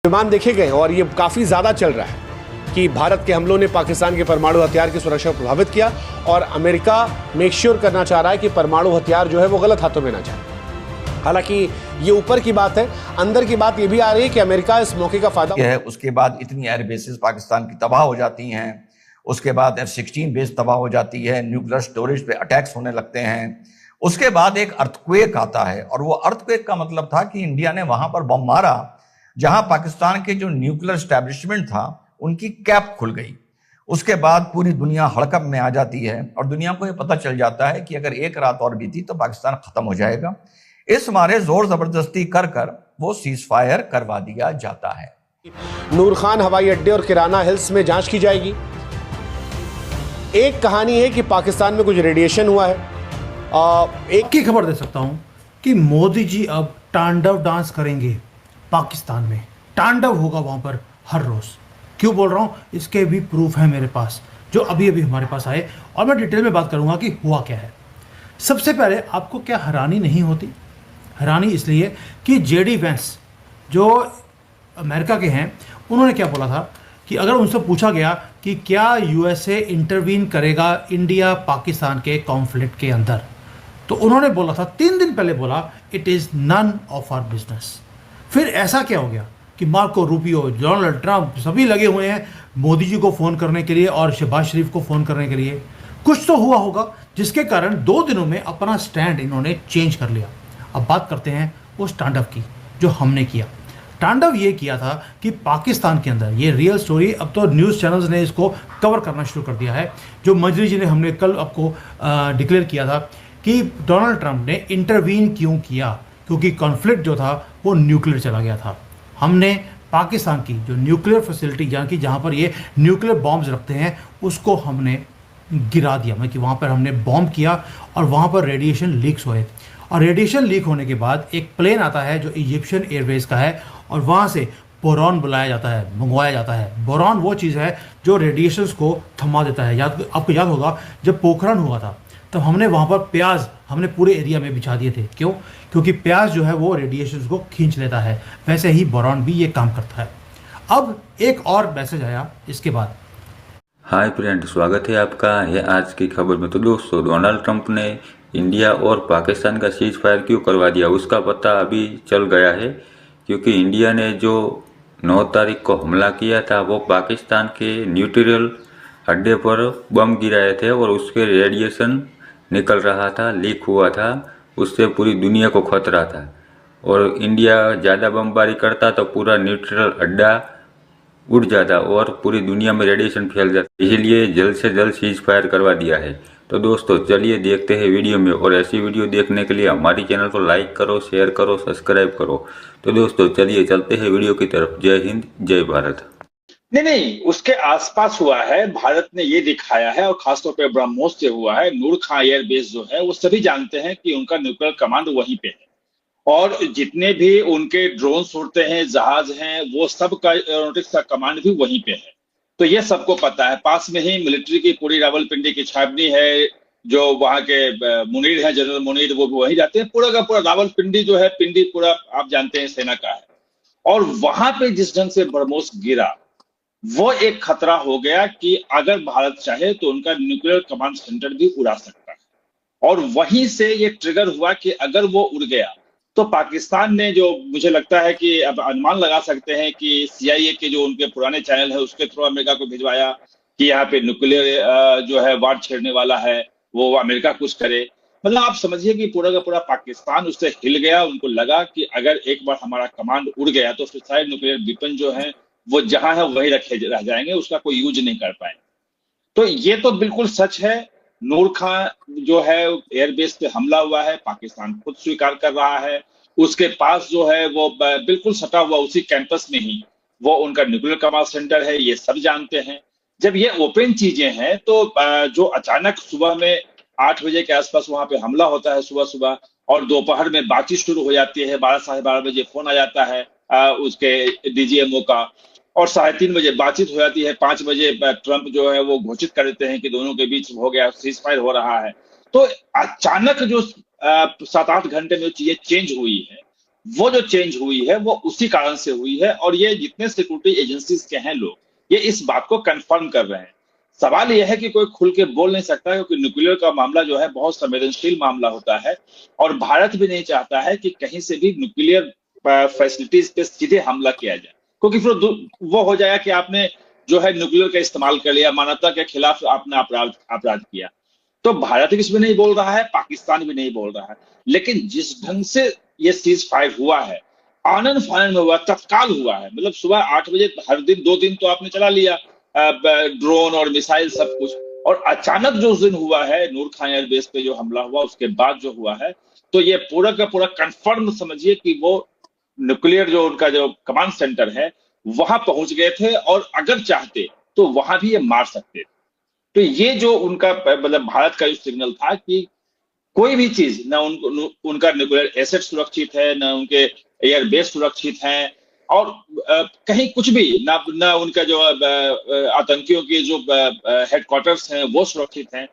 विमान देखे गए और ये काफी ज्यादा चल रहा है कि भारत के हमलों ने पाकिस्तान के परमाणु हथियार की सुरक्षा को प्रभावित किया और अमेरिका मेक श्योर करना चाह रहा है कि परमाणु हथियार जो है वो गलत हाथों में ना जाए। हालांकि ये ऊपर की बात है, अंदर की बात ये भी आ रही है कि अमेरिका इस मौके का फायदा है। उसके बाद इतनी एयर बेसिस पाकिस्तान की तबाह हो जाती हैं, उसके बाद F-16 बेस तबाह हो जाती है, न्यूक्लियर स्टोरेज पे अटैक्स होने लगते हैं। उसके बाद एक अर्थक्वेक आता है और वो अर्थक्वेक का मतलब था कि इंडिया ने वहां पर बम मारा जहां पाकिस्तान के जो न्यूक्लियर स्टैब्लिशमेंट था उनकी कैप खुल गई। उसके बाद पूरी दुनिया हड़कंप में आ जाती है और दुनिया को ये पता चल जाता है कि अगर एक रात और बीती तो पाकिस्तान खत्म हो जाएगा। इस मारे जोर जबरदस्ती कर वो सीज फायर करवा दिया जाता है। नूर खान हवाई अड्डे और किराना हिल्स में जांच की जाएगी। एक कहानी है कि पाकिस्तान में कुछ रेडिएशन हुआ है। एक की खबर दे सकता हूं कि मोदी जी अब तांडव डांस करेंगे पाकिस्तान में। तांडव होगा वहां पर हर रोज। क्यों बोल रहा हूं, इसके भी प्रूफ है मेरे पास जो अभी अभी हमारे पास आए और मैं डिटेल में बात करूंगा कि हुआ क्या है। सबसे पहले आपको क्या हैरानी नहीं होती? हैरानी इसलिए कि जेडी वेंस जो अमेरिका के हैं उन्होंने क्या बोला था कि अगर उनसे पूछा गया कि क्या यूएसए इंटरवीन करेगा इंडिया पाकिस्तान के कॉन्फ्लिक्ट के अंदर, तो उन्होंने बोला था 3 दिन पहले बोला it is none of our business. फिर ऐसा क्या हो गया कि मार्को रूबियो, डोनाल्ड ट्रंप सभी लगे हुए हैं मोदी जी को फ़ोन करने के लिए और शहबाज शरीफ को फ़ोन करने के लिए। कुछ तो हुआ होगा जिसके कारण 2 दिनों में अपना स्टैंड इन्होंने चेंज कर लिया। अब बात करते हैं उस तांडव की जो हमने किया। तांडव ये किया था कि पाकिस्तान के अंदर, ये रियल स्टोरी, अब तो न्यूज़ चैनल्स ने इसको कवर करना शुरू कर दिया है। जो मंजरी जी ने हमने कल आपको डिक्लेयर किया था कि डोनाल्ड ट्रंप ने इंटरवीन क्यों किया, क्योंकि कॉन्फ्लिक्ट जो था वो न्यूक्लियर चला गया था। हमने पाकिस्तान की जो न्यूक्लियर फैसिलिटी जहाँ पर ये न्यूक्लियर बॉम्ब्स रखते हैं उसको हमने गिरा दिया। मतलब कि वहाँ पर हमने बॉम्ब किया और वहाँ पर रेडिएशन लीक्स हुए और रेडिएशन लीक होने के बाद एक प्लेन आता है जो इजिप्शियन एयरवेज का है और वहाँ से बोरॉन बुलाया जाता है, मंगवाया जाता है। बोरॉन वो चीज़ है जो रेडिएशंस को थमा देता है। आपको याद होगा जब पोखरण हुआ था तब हमने वहाँ पर प्याज हमने पूरे एरिया में बिछा दिए थे। क्यों? क्योंकि प्याज जो है वो रेडिएशंस को खींच लेता है। वैसे ही बोरॉन भी ये काम करता है। अब एक और मैसेज आया इसके बाद। हाय फ्रेंड, स्वागत है आपका है आज की खबर में। तो दोस्तों, डोनाल्ड ट्रंप ने इंडिया और पाकिस्तान का सीज फायर क्यों करवा दिया उसका पता अभी चल गया है, क्योंकि इंडिया ने जो 9 तारीख को हमला किया था वो पाकिस्तान के न्यूट्रल अड्डे पर बम गिराए थे और उसके रेडिएशन निकल रहा था, लीक हुआ था, उससे पूरी दुनिया को खतरा था। और इंडिया ज़्यादा बमबारी करता तो पूरा न्यूट्रल अड्डा उड़ जाता और पूरी दुनिया में रेडिएशन फैल जाता। इसलिए जल्द से जल्द सीज फायर करवा दिया है। तो दोस्तों चलिए देखते हैं वीडियो में, और ऐसी वीडियो देखने के लिए हमारी चैनल को लाइक करो, शेयर करो, सब्सक्राइब करो। तो दोस्तों चलिए चलते हैं वीडियो की तरफ। जय हिंद, जय भारत। नहीं, उसके आसपास हुआ है। भारत ने ये दिखाया है और खासतौर पे ब्रह्मोस से हुआ है। नूर खान एयरबेस जो है वो सभी जानते हैं कि उनका न्यूक्लियर कमांड वहीं पे है और जितने भी उनके ड्रोन उड़ते हैं, जहाज हैं, वो सब का एरोनॉटिक्स का कमांड भी वहीं पे है। तो ये सबको पता है। पास में ही मिलिट्री की पूरी रावलपिंडी की छावनी है, जो वहां के मुनीर है, जनरल मुनीर, वो भी वहीं जाते हैं। पूरा का पूरा रावलपिंडी जो है, पिंडी पूरा आप जानते हैं सेना का है। और वहां पे जिस ढंग से ब्रह्मोस गिरा वो एक खतरा हो गया कि अगर भारत चाहे तो उनका न्यूक्लियर कमांड सेंटर भी उड़ा सकता है। और वहीं से ये ट्रिगर हुआ कि अगर वो उड़ गया तो पाकिस्तान ने, जो मुझे लगता है कि अब अनुमान लगा सकते हैं कि CIA के जो उनके पुराने चैनल है उसके थ्रू अमेरिका को भिजवाया कि यहाँ पे न्यूक्लियर जो है वार छेड़ने वाला है, वो अमेरिका कुछ करे। मतलब आप समझिए कि पूरा का पूरा पाकिस्तान उससे हिल गया। उनको लगा कि अगर एक बार हमारा कमांड उड़ गया तो फिर सारे न्यूक्लियर वेपन जो है वो जहां है वही रखे रह जाएंगे, उसका कोई यूज नहीं कर पाएंगे। तो ये तो बिल्कुल सच है। नूर खान जो है एयरबेस पे हमला हुआ है, पाकिस्तान खुद स्वीकार कर रहा है। उसके पास जो है वो बिल्कुल सटा हुआ उसी कैंपस में ही वो उनका न्यूक्लियर कमांड सेंटर है, ये सब जानते हैं। जब ये ओपन चीजें हैं तो जो अचानक सुबह में 8 बजे के आसपास वहां पे हमला होता है सुबह सुबह, और दोपहर में बातचीत शुरू हो जाती है। 12 साढ़े 12 बजे फोन आ जाता है उसके DGMO का, और 3:30 बजे बातचीत हो जाती है। 5 बजे ट्रंप जो है वो घोषित कर देते हैं कि दोनों के बीच हो गया, सीज फायर हो रहा है। तो अचानक जो 7-8 घंटे में जो चीजें चेंज हुई है वो जो चेंज हुई है वो उसी कारण से हुई है। और ये जितने सिक्योरिटी एजेंसीज के हैं लोग, ये इस बात को कंफर्म कर रहे हैं। सवाल यह है कि कोई खुल के बोल नहीं सकता, क्योंकि न्यूक्लियर का मामला जो है बहुत संवेदनशील मामला होता है, और भारत भी नहीं चाहता है कि कहीं से भी न्यूक्लियर फैसिलिटीज पे सीधे हमला किया जाए, क्योंकि फिर वो हो जाएगा कि आपने जो है न्यूक्लियर का इस्तेमाल कर लिया, मानवता के खिलाफ आपने अपराध किया। तो भारत भी इसमें नहीं बोल रहा है, पाकिस्तान भी नहीं बोल रहा है। लेकिन जिस ढंग से ये सीज फायर हुआ है, आनन फानन में हुआ, तत्काल हुआ है, मतलब सुबह 8 बजे, हर दिन 2 दिन तो आपने चला लिया ड्रोन और मिसाइल सब कुछ, और अचानक जो उस दिन हुआ है नूर खान एयरबेस पे जो हमला हुआ, उसके बाद जो हुआ है, तो ये पूरा का पूरा कंफर्म समझिए कि वो न्यूक्लियर जो उनका जो कमांड सेंटर है वहां पहुंच गए थे, और अगर चाहते तो वहां भी ये मार सकते थे। तो ये जो उनका मतलब भारत का जो सिग्नल था कि कोई भी चीज ना उनका न्यूक्लियर एसेट सुरक्षित है, ना उनके एयरबेस सुरक्षित है, और कहीं कुछ भी ना उनका जो आतंकियों के जो हेडक्वार्टर्स हैं वो सुरक्षित हैं।